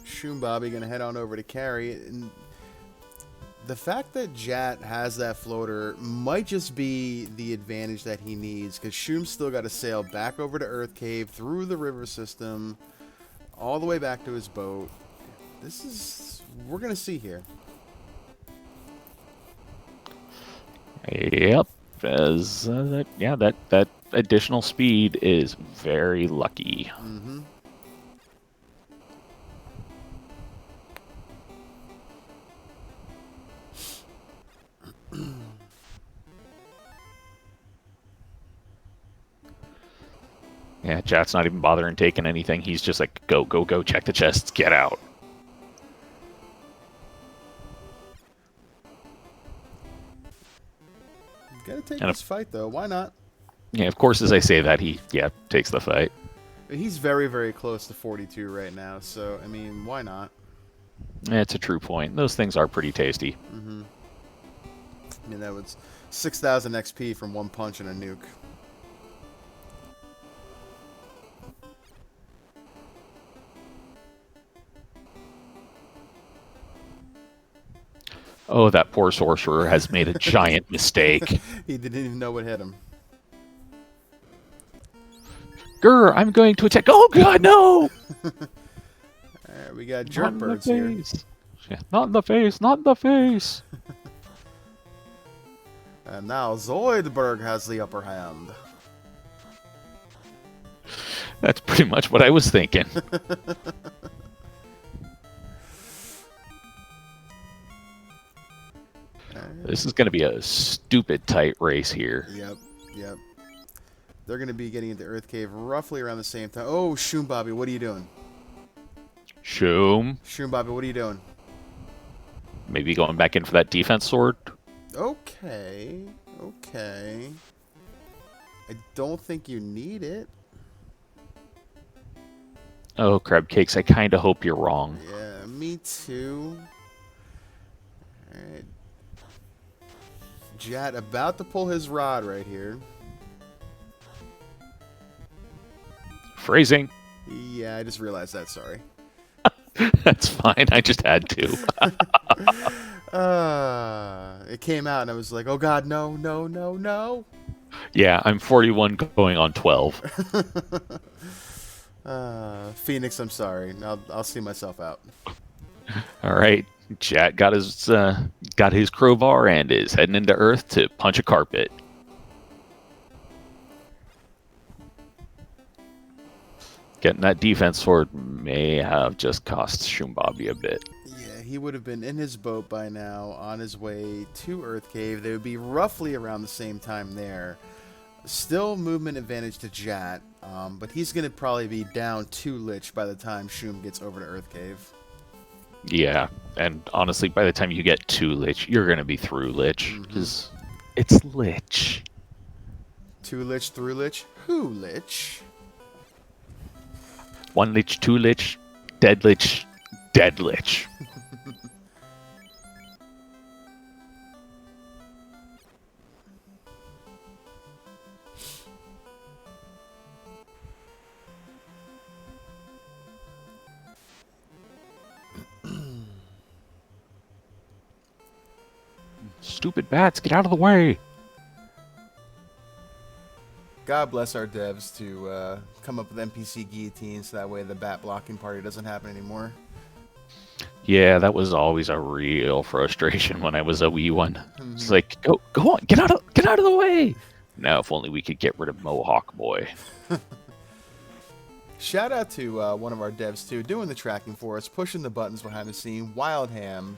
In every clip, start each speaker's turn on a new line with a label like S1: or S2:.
S1: shoombabi going to head on over to carry. And the fact that Jat has that floater might just be the advantage that he needs, because Shoom's still got to sail back over to Earth Cave, through the river system, all the way back to his boat. This is... we're going to see here.
S2: Yep. As that additional speed is very lucky.
S1: Mm-hmm.
S2: Yeah, Jat's not even bothering taking anything. He's just like, go, go, go, check the chests, get out.
S1: Gotta take this fight, though. Why not?
S2: Yeah, of course, as I say that, he, takes the fight.
S1: He's very, very close to 42 right now, so, I mean, why not?
S2: Yeah, it's a true point. Those things are pretty tasty.
S1: Mm-hmm. I mean, that was 6,000 XP from one punch and a nuke.
S2: Oh, that poor sorcerer has made a giant mistake.
S1: He didn't even know what hit him.
S2: Grr, I'm going to attack. Oh, God, no!
S1: Alright, we got jerk birds here.
S2: Yeah, not in the face, not in the face.
S1: And now Zoidberg has the upper hand.
S2: That's pretty much what I was thinking. This is going to be a stupid tight race here.
S1: Yep, yep. They're going to be getting into Earth Cave roughly around the same time. Oh, shoombabi, what are you doing? Shoombabi, what are you doing?
S2: Maybe going back in for that defense sword?
S1: Okay, okay. I don't think you need it.
S2: Oh, crab cakes, I kind of hope you're wrong.
S1: Yeah, me too. Alright. Jat about to pull his rod right here.
S2: Phrasing.
S1: Yeah, I just realized that, sorry.
S2: That's fine, I just had to.
S1: It came out and I was like, oh god, no, no, no, no.
S2: Yeah, I'm 41 going on 12.
S1: Phoenix, I'm sorry. I'll see myself out.
S2: All right, Jat got his crowbar and is heading into Earth to punch a carpet. Getting that defense sword may have just cost shoombabi a bit.
S1: Yeah, he would have been in his boat by now, on his way to Earth Cave. They would be roughly around the same time there. Still movement advantage to Jat, but he's going to probably be down 2 Lich by the time Shoom gets over to Earth Cave.
S2: Yeah, and honestly, by the time you get to Lich, you're going to be through Lich, because it's Lich.
S1: 2 Lich, through Lich? Who Lich?
S2: 1 Lich, 2 Lich, dead Lich, dead Lich. Stupid bats, get out of the way!
S1: God bless our devs to come up with NPC guillotines so that way the bat blocking party doesn't happen anymore.
S2: Yeah, that was always a real frustration when I was a wee one. It's like, go on, get out of the way! Now, if only we could get rid of Mohawk Boy.
S1: Shout out to one of our devs too, doing the tracking for us, pushing the buttons behind the scene, Wild Ham.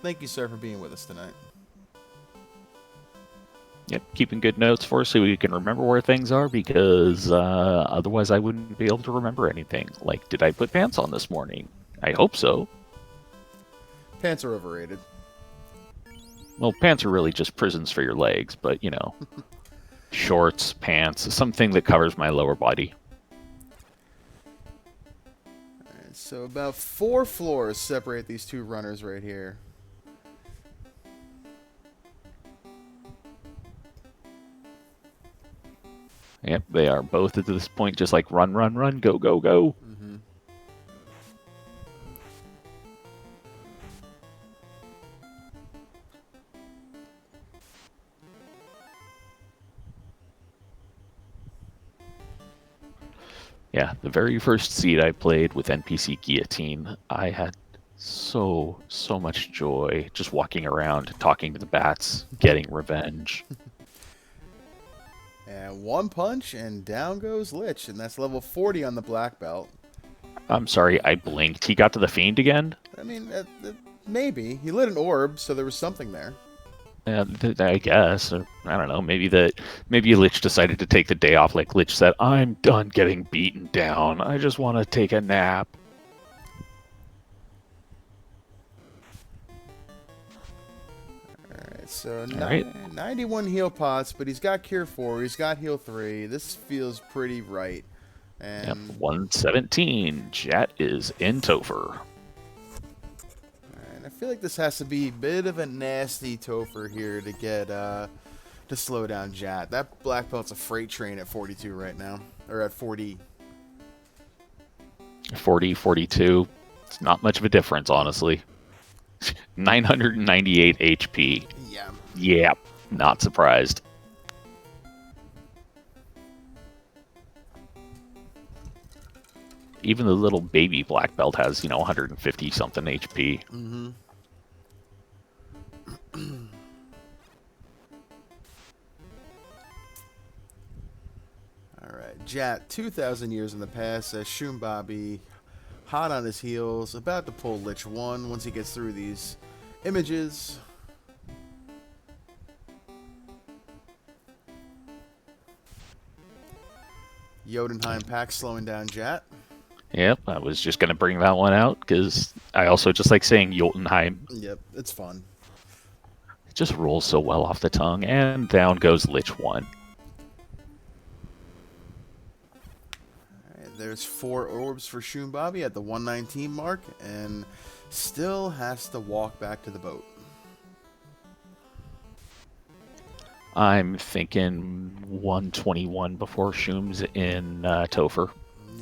S1: Thank you, sir, for being with us tonight.
S2: Yep, keeping good notes for us so we can remember where things are, because otherwise I wouldn't be able to remember anything. Like, did I put pants on this morning? I hope so.
S1: Pants are overrated.
S2: Well, pants are really just prisons for your legs, but, you know, shorts, pants, something that covers my lower body.
S1: Alright, so about 4 floors separate these 2 runners right here.
S2: Yep, they are both at this point just like run, run, run, go, go, go. Yeah, the very first seed I played with NPC Guillotine, I had so much joy just walking around, talking to the bats, getting revenge.
S1: And one punch, and down goes Lich, and that's level 40 on the black belt.
S2: I'm sorry, I blinked. He got to the Fiend again?
S1: I mean, maybe. He lit an orb, so there was something there.
S2: I guess. Or, I don't know. Maybe Lich decided to take the day off. Like Lich said, I'm done getting beaten down. I just want to take a nap.
S1: Alright, so
S2: All right.
S1: 91 heal pots, but he's got Cure 4, he's got Heal 3. This feels pretty right. And
S2: Yep, 117. Jat is in Topher.
S1: I feel like this has to be a bit of a nasty Topher here to get to slow down Jat. That black belt's a freight train at 42 right now, or at 40.
S2: 40, 42. It's not much of a difference, honestly. 998 HP.
S1: Yeah.
S2: Yep, not surprised. Even the little baby black belt has, 150 something HP.
S1: Mm-hmm. All right, Jat, 2,000 years in the past, says shoombabi, hot on his heels, about to pull Lich 1 once he gets through these images. Jotunheim pack slowing down Jat.
S2: Yep, I was just going to bring that one out because I also just like saying Jotunheim.
S1: Yep, it's fun.
S2: It just rolls so well off the tongue, and down goes Lich 1.
S1: Alright, there's 4 orbs for shoombabi at the 119 mark, and still has to walk back to the boat.
S2: I'm thinking 121 before Shoom's in Topher.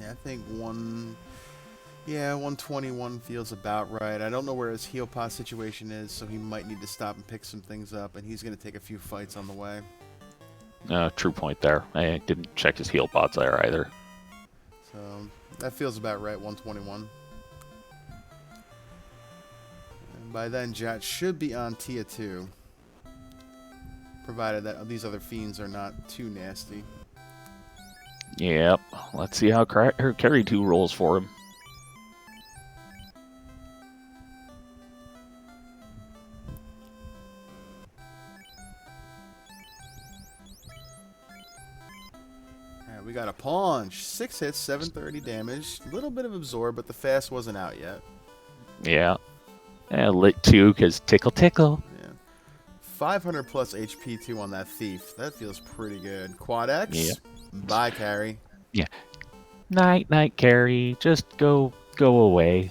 S1: Yeah, I think 121 feels about right. I don't know where his heal pot situation is, so he might need to stop and pick some things up, and he's going to take a few fights on the way.
S2: True point there. I didn't check his heal pots there either.
S1: So that feels about right, 121. And by then, Jat should be on Tia 2. Provided that these other fiends are not too nasty.
S2: Yep. Let's see how her carry 2 rolls for him.
S1: Alright, we got a paunch. 6 hits, 730 damage. A little bit of absorb, but the fast wasn't out yet.
S2: Yeah. Lit 2 because tickle tickle.
S1: 500 plus HP too on that thief. That feels pretty good. Quad X.
S2: Yep.
S1: Bye, carry.
S2: Yeah. Night, carry. Just go away.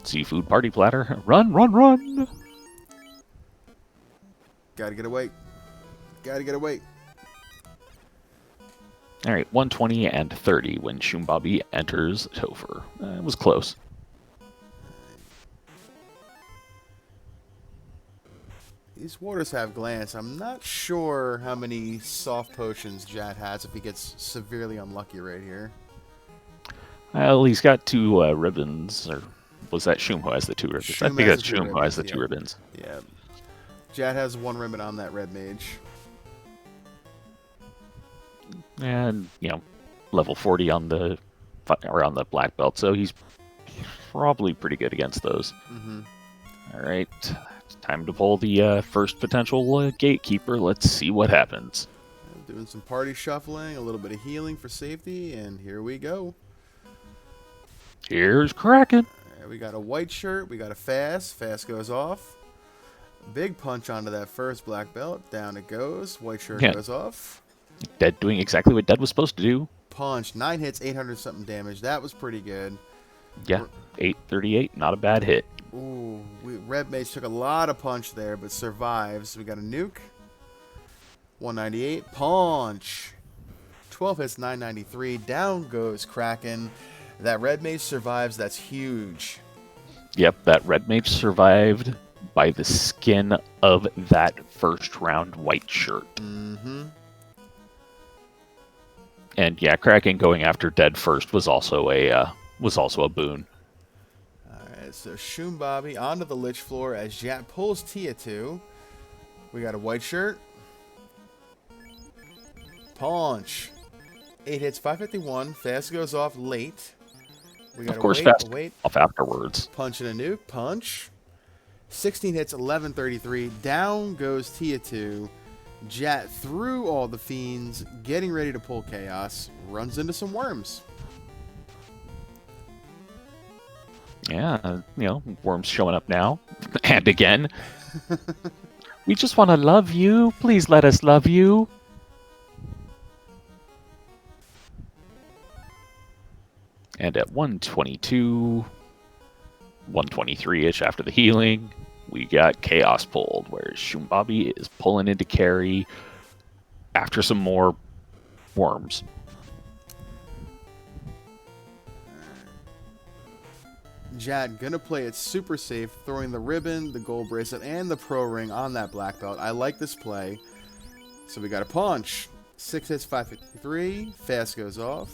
S2: Seafood party platter. Run.
S1: Gotta get away. Gotta get away.
S2: All right, 120 and 30 when shoombabi enters Topher. It was close.
S1: These waters have glance. I'm not sure how many soft potions Jat has if he gets severely unlucky right here.
S2: Well, he's got 2 ribbons, or was that Shoom who has the 2 ribbons? I think that's Shoom who has the 2 ribbons.
S1: Yeah. Jat has 1 ribbon on that red mage.
S2: And, level 40 on the black belt, so he's probably pretty good against those.
S1: Mm-hmm.
S2: All right. Time to pull the first potential gatekeeper. Let's see what happens.
S1: Doing some party shuffling, a little bit of healing for safety, and here we go.
S2: Here's Kraken.
S1: We got a white shirt. We got a fast. Fast goes off. Big punch onto that first black belt. Down it goes. White shirt goes off.
S2: Dead doing exactly what Dead was supposed to do.
S1: Punch. 9 hits, 800 something damage. That was pretty good.
S2: Yeah, 838. Not a bad hit.
S1: Ooh, Red Mage took a lot of punch there, but survives. We got a nuke. 198. Punch. 12 hits, 993. Down goes Kraken. That Red Mage survives. That's huge.
S2: Yep, that Red Mage survived by the skin of that first round white shirt.
S1: Mm-hmm.
S2: And yeah, Kraken going after dead first was also a boon.
S1: Alright, so shoombabi onto the lich floor as Jat pulls Tia 2. We got a white shirt. Punch. 8 hits, 551. Fast goes off late. We got
S2: Of course,
S1: wait,
S2: fast
S1: wait.
S2: off afterwards.
S1: Punch and a nuke. Punch. 16 hits, 1133. Down goes Tia 2. Jat through all the fiends, getting ready to pull chaos. Runs into some worms.
S2: Yeah, worms showing up now. And again. We just want to love you. Please let us love you. And at 122, 123-ish after the healing, we got Chaos pulled, whereas shoombabi is pulling into carry after some more worms.
S1: Jat gonna play it super safe, throwing the ribbon, the gold bracelet, and the pro ring on that black belt. I like this play. So we got a punch. 6 hits, 553. Fast goes off.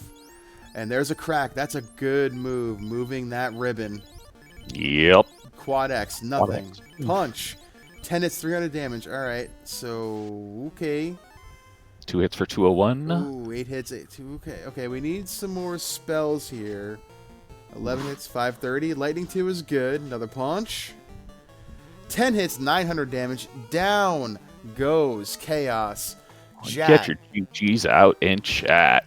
S1: And there's a crack. That's a good move. Moving that ribbon.
S2: Yep.
S1: Quad X, nothing.
S2: Quad X.
S1: Punch. 10 hits, 300 damage. Alright, so, okay.
S2: 2 hits for 201.
S1: Ooh, 8 hits, 2, okay. Okay, we need some more spells here. 11 hits, 530. Lightning 2 is good. Another punch. 10 hits, 900 damage. Down goes Chaos.
S2: Get your GGs out in chat.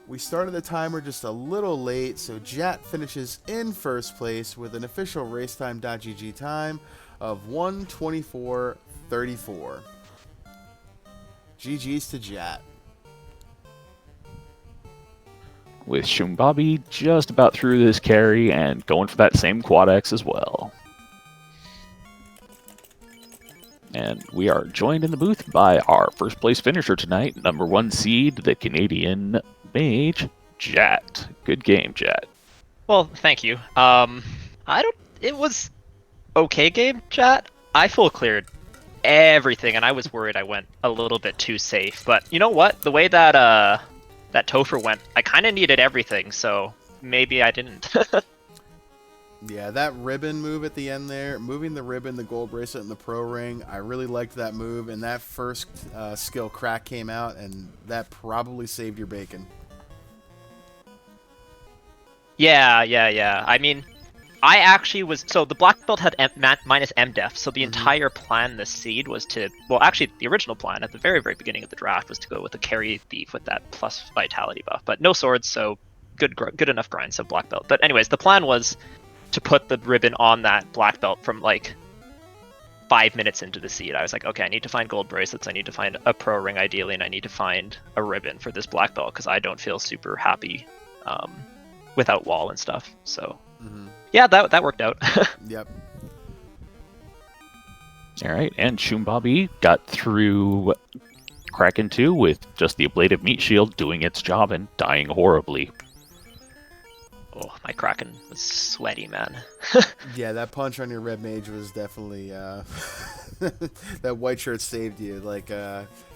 S1: We started the timer just a little late, so Jat finishes in first place with an official racetime.gg time of 1:24:34. GG's to Jat.
S2: With shoombabi just about through this carry and going for that same quad X as well. And we are joined in the booth by our first place finisher tonight, number 1 seed, the Canadian mage, Jat. Good game, Jat.
S3: Well, thank you. It was okay game, Jat. I full cleared everything, and I was worried I went a little bit too safe. But you know what? The way that that Topher went, I kind of needed everything, so maybe I didn't.
S1: Yeah, that ribbon move at the end there, moving the ribbon, the gold bracelet, and the pro ring, I really liked that move, and that first skill crack came out, and that probably saved your bacon.
S3: Yeah. I mean, I actually was... So the black belt had minus MDef, so the entire plan this seed was to... Well, actually, the original plan at the very, very beginning of the draft was to go with a carry thief with that plus vitality buff, but no swords, so good enough grind, so black belt. But anyways, the plan was to put the ribbon on that black belt from like 5 minutes into the seed. I was like, okay, I need to find gold bracelets, I need to find a pro ring ideally, and I need to find a ribbon for this black belt because I don't feel super happy without wall and stuff. So yeah, that worked out.
S1: Yep.
S2: All right, and shoombabi got through Kraken 2 with just the ablative meat shield doing its job and dying horribly.
S3: Oh, my Kraken was sweaty, man.
S1: Yeah, that punch on your red mage was definitely that white shirt saved you, like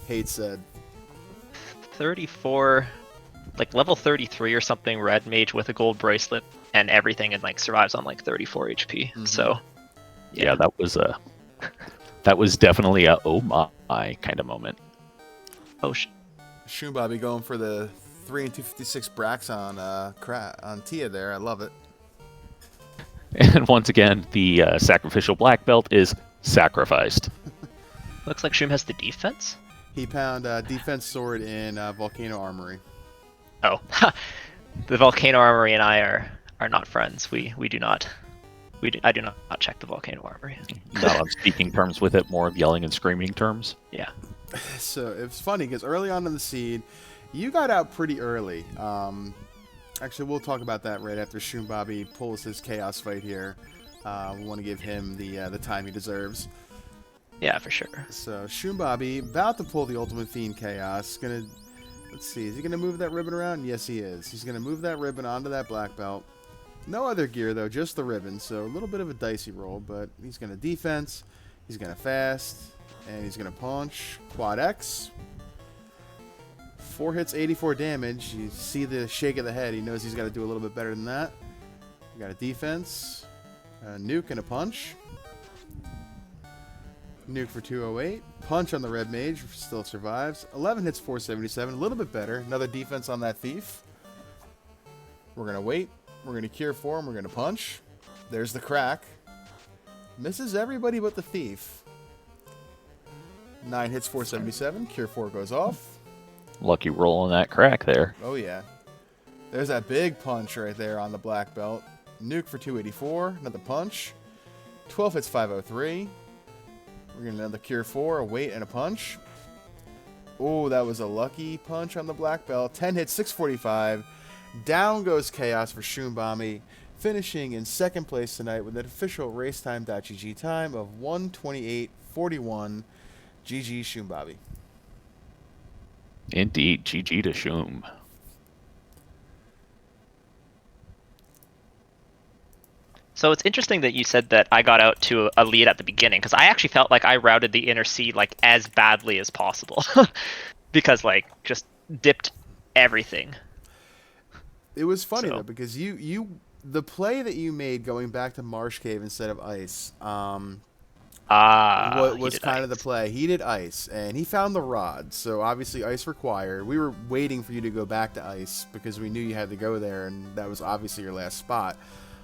S1: Hate said.
S3: 34, like level 33 or something, red mage with a gold bracelet and everything, and like survives on like 34 HP. So
S2: yeah, that was definitely a oh my kind of moment.
S3: Oh,
S1: shoombabi going for the 3 and 256 Brax on Tia there. I love it.
S2: And once again, the sacrificial black belt is sacrificed.
S3: Looks like Shoom has the defense.
S1: He found defense sword in Volcano Armory.
S3: Oh, the Volcano Armory and I are not friends. I do not check the Volcano Armory.
S2: Not on speaking terms with it, more of yelling and screaming terms.
S3: Yeah.
S1: So it's funny because early on in the seed, you got out pretty early. Actually, we'll talk about that right after shoombabi pulls his chaos fight here. We want to give him the time he deserves.
S3: Yeah, for sure.
S1: So shoombabi about to pull the ultimate fiend chaos. Let's see, is he gonna move that ribbon around? Yes, he is. He's gonna move that ribbon onto that black belt. No other gear though, just the ribbon. So a little bit of a dicey roll, but he's gonna defense. He's gonna fast, and he's gonna punch. Quad X. 4 hits, 84 damage. You see the shake of the head. He knows he's got to do a little bit better than that. You got a defense, a nuke, and a punch. Nuke for 208. Punch on the red mage. Still survives. 11 hits, 477. A little bit better. Another defense on that thief. We're going to wait. We're going to cure 4 him. We're going to punch. There's the crack. Misses everybody but the thief. 9 hits, 477. Cure 4 goes off.
S2: Lucky roll on that crack there.
S1: Oh, yeah. There's that big punch right there on the black belt. Nuke for 284. Another punch. 12 hits, 503. We're going to another cure 4, a wait, and a punch. Oh, that was a lucky punch on the black belt. 10 hits, 645. Down goes Chaos for shoombabi, finishing in second place tonight with an official racetime.gg time of 1:28:41. GG shoombabi.
S2: Indeed, GG to Shoom.
S3: So it's interesting that you said that I got out to a lead at the beginning, because I actually felt like I routed the inner C like as badly as possible, because like just dipped everything.
S1: It was funny though, because the play that you made going back to Marsh Cave instead of Ice, was kind of the play. He did Ice, and he found the rod. So obviously Ice required. We were waiting for you to go back to Ice because we knew you had to go there, and that was obviously your last spot.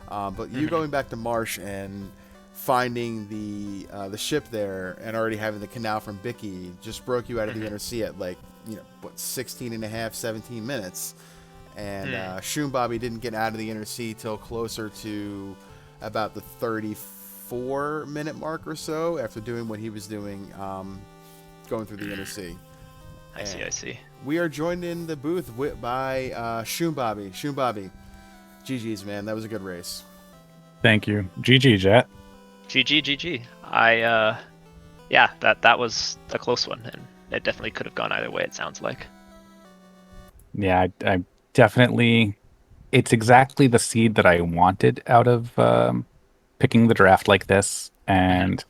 S1: But you going back to Marsh and finding the ship there and already having the canal from Bicky just broke you out of the inner sea at like 16 and a half, 17 minutes. And shoombabi didn't get out of the inner sea till closer to about the 34-minute mark or so after doing what he was doing, going through the inner sea.
S3: I see.
S1: We are joined in the booth by shoombabi. Shoombabi, GG's, man. That was a good race.
S4: Thank you. GG, Jet.
S3: GG. That was a close one, and it definitely could have gone either way, it sounds like.
S4: Yeah, I definitely, it's exactly the seed that I wanted out of picking the draft like this, and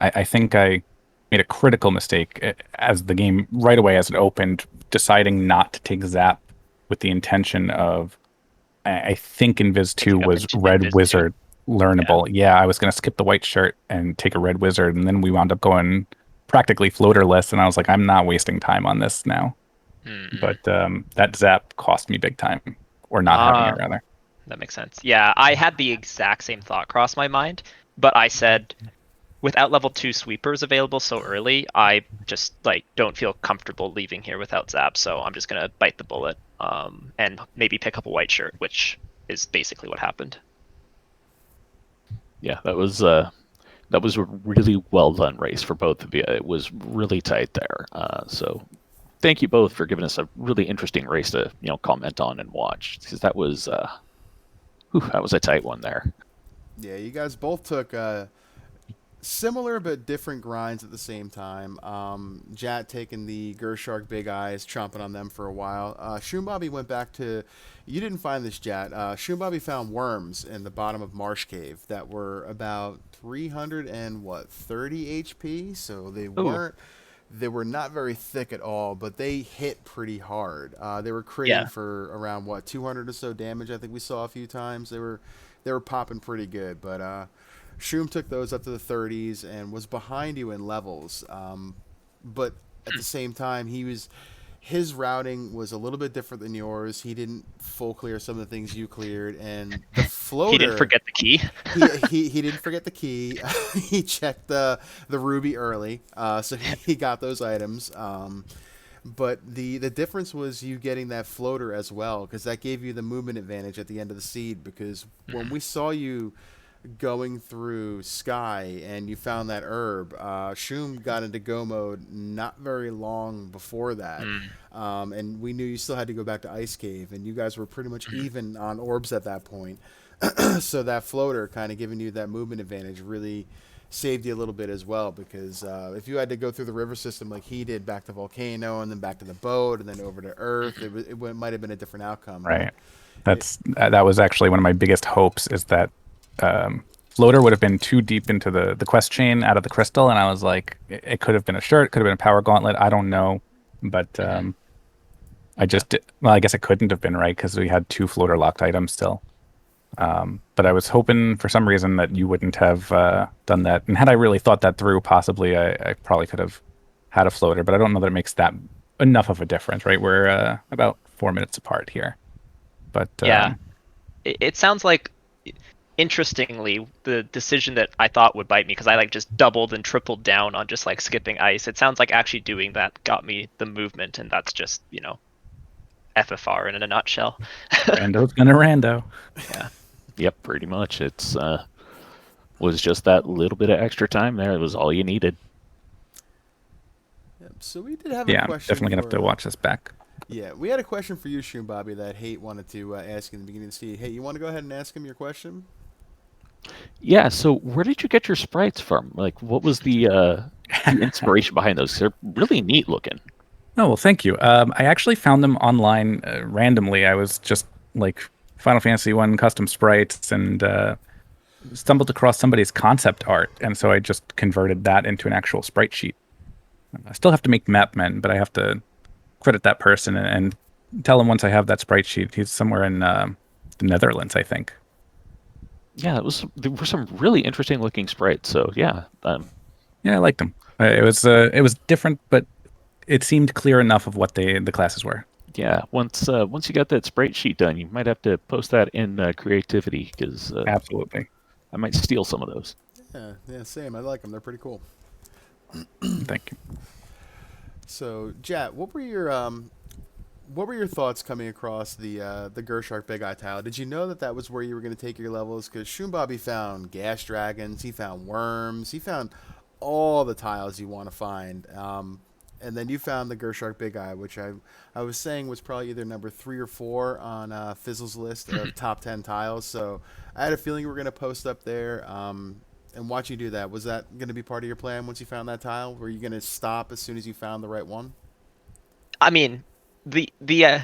S4: I think I made a critical mistake as the game, right away as it opened, deciding not to take Zap with the intention of, I think Invis 2 was Red Wizard learnable. Yeah, I was going to skip the white shirt and take a Red Wizard, and then we wound up going practically floaterless, and I was like, I'm not wasting time on this now. But that Zap cost me big time, or not having it, rather.
S3: That makes sense. Yeah, I had the exact same thought cross my mind, but I said, without level 2 sweepers available so early, I just don't feel comfortable leaving here without Zap, so I'm just going to bite the bullet and maybe pick up a white shirt, which is basically what happened.
S2: Yeah, that was a really well done race for both of you. It was really tight there. So thank you both for giving us a really interesting race to comment on and watch, because that was a tight one there.
S1: Yeah, you guys both took similar but different grinds at the same time. Jat taking the Gershark Big Eyes, chomping on them for a while. shoombabi went back to, you didn't find this, Jat. shoombabi found worms in the bottom of Marsh Cave that were about 330 HP, so they were not very thick at all, but they hit pretty hard. They were critting for around 200 or so damage. I think we saw a few times. They were popping pretty good, but Shoom took those up to the 30s and was behind you in levels. But at the same time, his routing was a little bit different than yours. He didn't full clear some of the things you cleared, and the floater.
S3: He didn't forget the key.
S1: he didn't forget the key. He checked the ruby early, so he got those items. But the difference was you getting that floater as well, because that gave you the movement advantage at the end of the seed. Because when we saw you going through Sky and you found that herb, Shoom got into go mode not very long before that, and we knew you still had to go back to Ice Cave, and you guys were pretty much even on orbs at that point. So that floater kind of giving you that movement advantage really saved you a little bit as well, because if you had to go through the river system like he did, back to Volcano and then back to the boat and then over to Earth, it might have been a different outcome.
S4: Right. That was actually one of my biggest hopes, is that floater would have been too deep into the quest chain out of the crystal, and I was like, it could have been a shirt, could have been a power gauntlet, I don't know, but I just well, I guess it couldn't have been right because we had 2 floater locked items still. But I was hoping for some reason that you wouldn't have done that. And had I really thought that through, possibly I probably could have had a floater. But I don't know that it makes that enough of a difference, right? We're about 4 minutes apart here. But
S3: Yeah, it sounds like, interestingly, the decision that I thought would bite me, because I like just doubled and tripled down on just like skipping ice. It sounds like actually doing that got me the movement, and that's just, FFR in a nutshell.
S4: Rando's gonna rando.
S3: Yeah.
S2: Yep, pretty much. It's was just that little bit of extra time there. It was all you needed.
S1: Yep. So we did have
S4: Yeah,
S1: a
S4: I'm
S1: question.
S4: definitely gonna have to watch this back.
S1: Yeah, we had a question for you, shoombabi, that Hate wanted to ask in the beginning of the seed. Hey, you want to go ahead and ask him your question?
S2: Yeah. So where did you get your sprites from? Like, what was the inspiration behind those? They're really neat looking.
S4: Oh, well, thank you. I actually found them online randomly. I was just like Final Fantasy 1 custom sprites and stumbled across somebody's concept art, and so I just converted that into an actual sprite sheet. I still have to make Mapmen, but I have to credit that person and tell him once I have that sprite sheet. He's somewhere in the Netherlands, I think.
S2: Yeah, there were some really interesting looking sprites. So yeah,
S4: Yeah, I liked them. It was different, but it seemed clear enough of what the classes were.
S2: yeah. Once you got that sprite sheet done, you might have to post that in creativity because
S4: Absolutely.
S2: I might steal some of those.
S1: Yeah, same. I like them. They're pretty cool.
S4: Thank you.
S1: So, Jat, what were your thoughts coming across the Gershark Big Eye tile? Did you know that was where you were going to take your levels? Because shoombabi found gas dragons, he found worms, he found all the tiles you want to find. And then you found the Gershark Big Eye, which I was saying was probably either number 3 or 4 on Fizzle's list of top 10 tiles. So I had a feeling we were going to post up there. And watch you do that. Was that going to be part of your plan once you found that tile? Were you going to stop as soon as you found the right one?
S3: I mean, the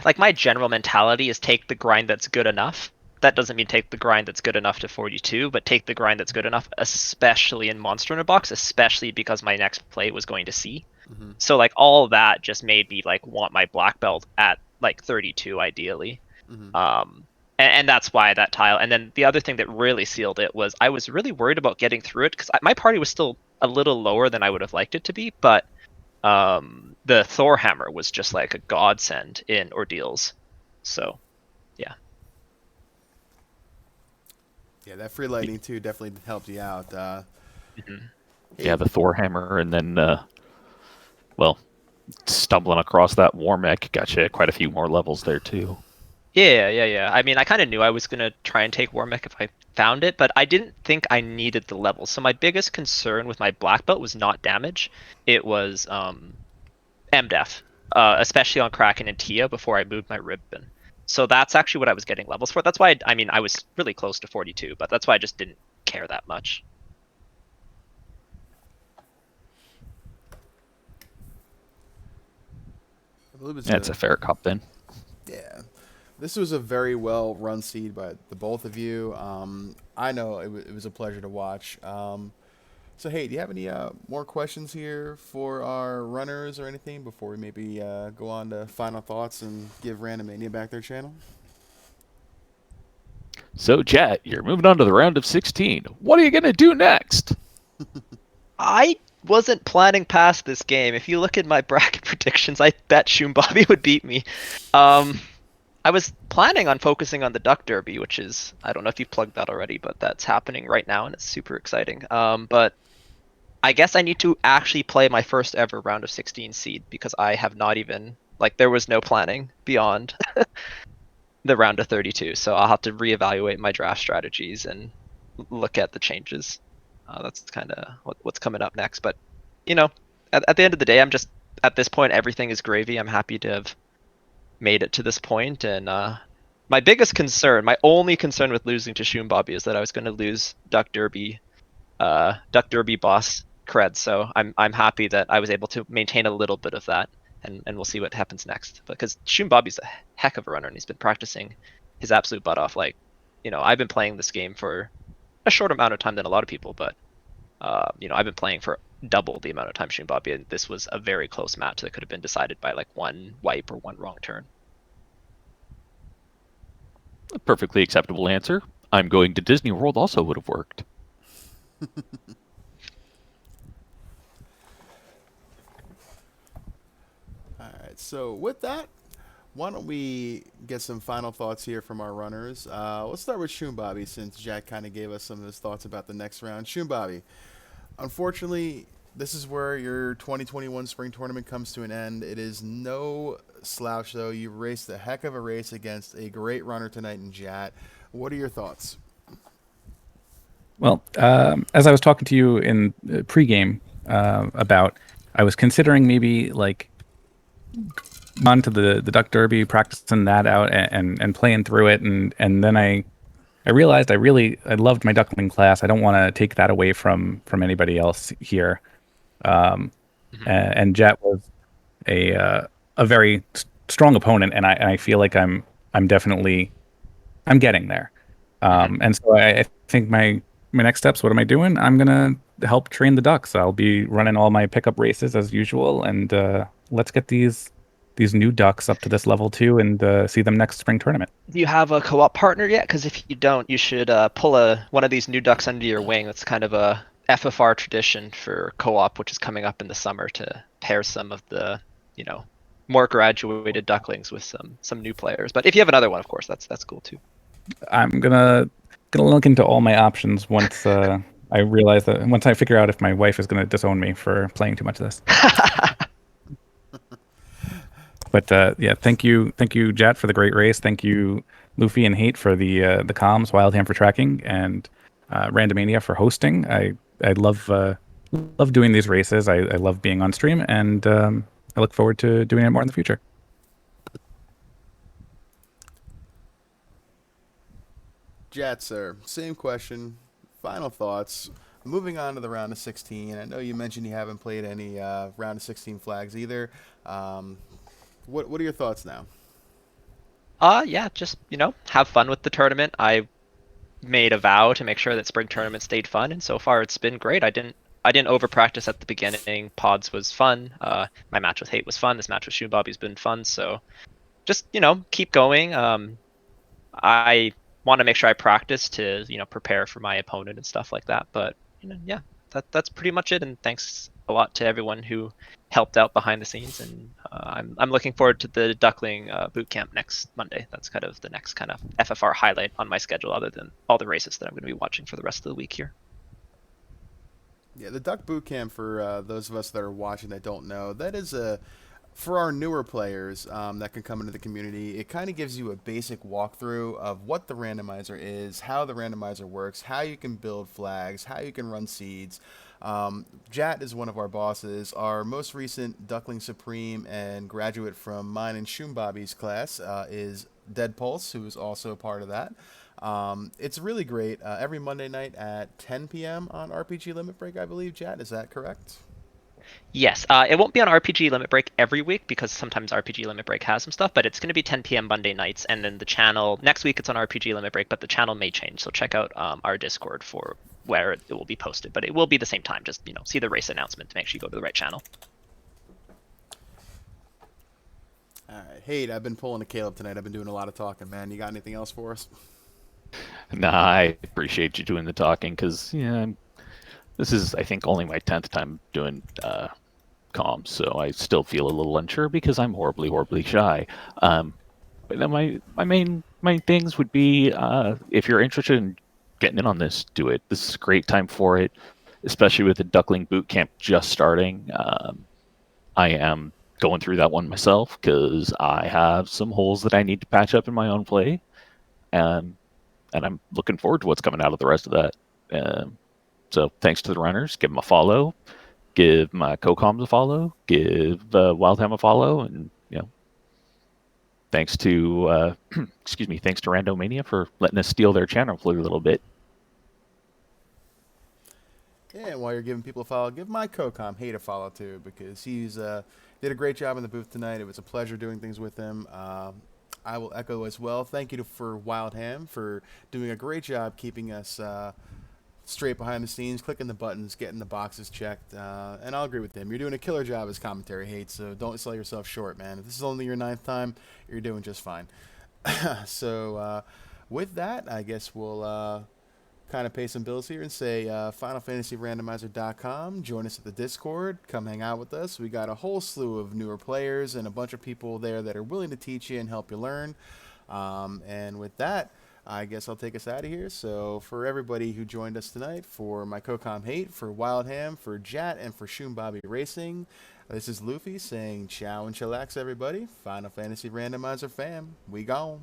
S3: like my general mentality is take the grind that's good enough. That doesn't mean take the grind that's good enough to 42, but take the grind that's good enough, especially in Monster in a Box, especially because my next play was going to C.
S1: Mm-hmm.
S3: So like all that just made me like want my black belt at like 32 ideally.
S1: Mm-hmm.
S3: And that's why that tile. And then the other thing that really sealed it was I was really worried about getting through it because my party was still a little lower than I would have liked it to be, but the Thor hammer was just like a godsend in ordeals. So, yeah.
S1: Yeah, that free lightning too definitely helped you out.
S2: Yeah, the Thor hammer, and then well, stumbling across that war mech got you quite a few more levels there too.
S3: Yeah. I mean, I kind of knew I was going to try and take Warmech if I found it, but I didn't think I needed the level. So my biggest concern with my black belt was not damage. It was MDEF, especially on Kraken and Tia before I moved my ribbon. So that's actually what I was getting levels for. That's why, I was really close to 42, but that's why I just didn't care that much.
S2: That's a fair cop then.
S1: Yeah. This was a very well run seed by the both of you. I know it was a pleasure to watch. So, hey, do you have any more questions here for our runners or anything before we maybe go on to final thoughts and give Randomania back their channel?
S2: So, Jet, you're moving on to the round of 16. What are you going to do next?
S3: I wasn't planning past this game. If you look at my bracket predictions, I bet shoombabi would beat me. I was planning on focusing on the Duck Derby, which is, I don't know if you've plugged that already, but that's happening right now and it's super exciting. But I guess I need to actually play my first ever round of 16 seed because I have not even, there was no planning beyond the round of 32. So I'll have to reevaluate my draft strategies and look at the changes. That's kind of what's coming up next. But, at the end of the day, I'm just, at this point, everything is gravy. I'm happy to have made it to this point, and my biggest concern, my only concern with losing to shoombabi is that I was going to lose Duck Derby boss cred. So I'm happy that I was able to maintain a little bit of that, and we'll see what happens next. Because shoombabi's a heck of a runner, and he's been practicing his absolute butt off. I've been playing this game for a short amount of time than a lot of people, but I've been playing for double the amount of time shoombabi, and this was a very close match that could have been decided by one wipe or one wrong turn.
S2: A perfectly acceptable answer. I'm going to Disney World also would have worked.
S1: All right. So with that, why don't we get some final thoughts here from our runners? Let's start with shoombabi, since Jack kind of gave us some of his thoughts about the next round. Shoombabi, unfortunately, this is where your 2021 spring tournament comes to an end. It is no slouch, though. You raced a heck of a race against a great runner tonight in Jat. What are your thoughts?
S4: Well, as I was talking to you in pregame about, I was considering maybe like on to the Duck Derby, practicing that out and playing through it, and then I realized I loved my duckling class. I don't want to take that away from anybody else here. Um, and Jet was a very strong opponent, and I feel like I'm definitely I'm getting there. And so I think my next steps. What am I doing? I'm gonna help train the ducks. I'll be running all my pickup races as usual, and let's get these new ducks up to this level too, and see them next spring tournament.
S3: Do you have a co-op partner yet? Because if you don't, you should pull one of these new ducks under your wing. That's kind of a FFR tradition for co-op, which is coming up in the summer to pair some of the, more graduated ducklings with some new players. But if you have another one, of course, that's cool too.
S4: I'm gonna look into all my options once I realize that once I figure out if my wife is gonna disown me for playing too much of this. But yeah, thank you, Jet, for the great race. Thank you, Luffy and Hate, for the comms, Wildham for tracking, and Randomania for hosting. I love doing these races. I love being on stream, and I look forward to doing it more in the future.
S1: Jat, sir, same question. Final thoughts. Moving on to the round of 16. I know you mentioned you haven't played any round of 16 flags either. Um, what are your thoughts now?
S3: Yeah, just, have fun with the tournament. I made a vow to make sure that spring tournament stayed fun, and so far it's been great. I didn't over practice at the beginning. Pods was fun. My match with Hate was fun. This match with shoombabi's been fun. So just, keep going. I want to make sure I practice to, prepare for my opponent and stuff like that. But, yeah, that's pretty much it. And thanks a lot to everyone who helped out behind the scenes. And I'm looking forward to the Duckling boot camp next Monday. That's kind of the next kind of FFR highlight on my schedule, other than all the races that I'm going to be watching for the rest of the week here.
S1: Yeah, the Duck Boot Camp, for those of us that are watching that don't know, that is for our newer players that can come into the community. It kind of gives you a basic walkthrough of what the randomizer is, how the randomizer works, how you can build flags, how you can run seeds. Jat is one of our bosses. Our most recent Duckling Supreme and graduate from mine and shoombabi's class is Dead Pulse, who is also a part of that. It's really great. Every Monday night at 10 p.m. on RPG Limit Break, I believe, Jat. Is that correct?
S3: Yes, it won't be on RPG Limit Break every week because sometimes RPG Limit Break has some stuff, but it's going to be 10 p.m. Monday nights, and then the channel next week it's on RPG Limit Break, but the channel may change. So check out our Discord for where it will be posted, but it will be the same time. Just see the race announcement to make sure you go to the right channel.
S1: All right. Hey, I've been pulling a Caleb tonight. I've been doing a lot of talking, man. You got anything else for us?
S2: Nah, I appreciate you doing the talking because, yeah, this is, I think, only my 10th time doing comms, so I still feel a little unsure because I'm horribly, horribly shy. But then my main things would be if you're interested in getting in on this, do it. This is a great time for it, especially with the Duckling Boot Camp just starting. I am going through that one myself because I have some holes that I need to patch up in my own play, and I'm looking forward to what's coming out of the rest of that. So thanks to the runners. Give them a follow. Give my co-coms a follow. Give Wildham a follow, and thanks to thanks to Randomania for letting us steal their channel for a little bit.
S1: Yeah, and while you're giving people a follow, give my co-com Hate a follow too, because he's did a great job in the booth tonight. It was a pleasure doing things with him. I will echo as well. Thank you for Wildham for doing a great job keeping us straight behind the scenes, clicking the buttons, getting the boxes checked. And I'll agree with him. You're doing a killer job as commentary, Hate, so don't sell yourself short, man. If this is only your 9th time, you're doing just fine. So with that, I guess we'll kind of pay some bills here and say FinalFantasyRandomizer.com. Join us at the Discord. Come hang out with us. We got a whole slew of newer players and a bunch of people there that are willing to teach you and help you learn. And with that, I guess I'll take us out of here. So for everybody who joined us tonight, for my co-com Hate, for Wildham, for Jat, and for shoombabi Racing, this is Luffy saying ciao and chillax, everybody. Final Fantasy Randomizer fam, we gone.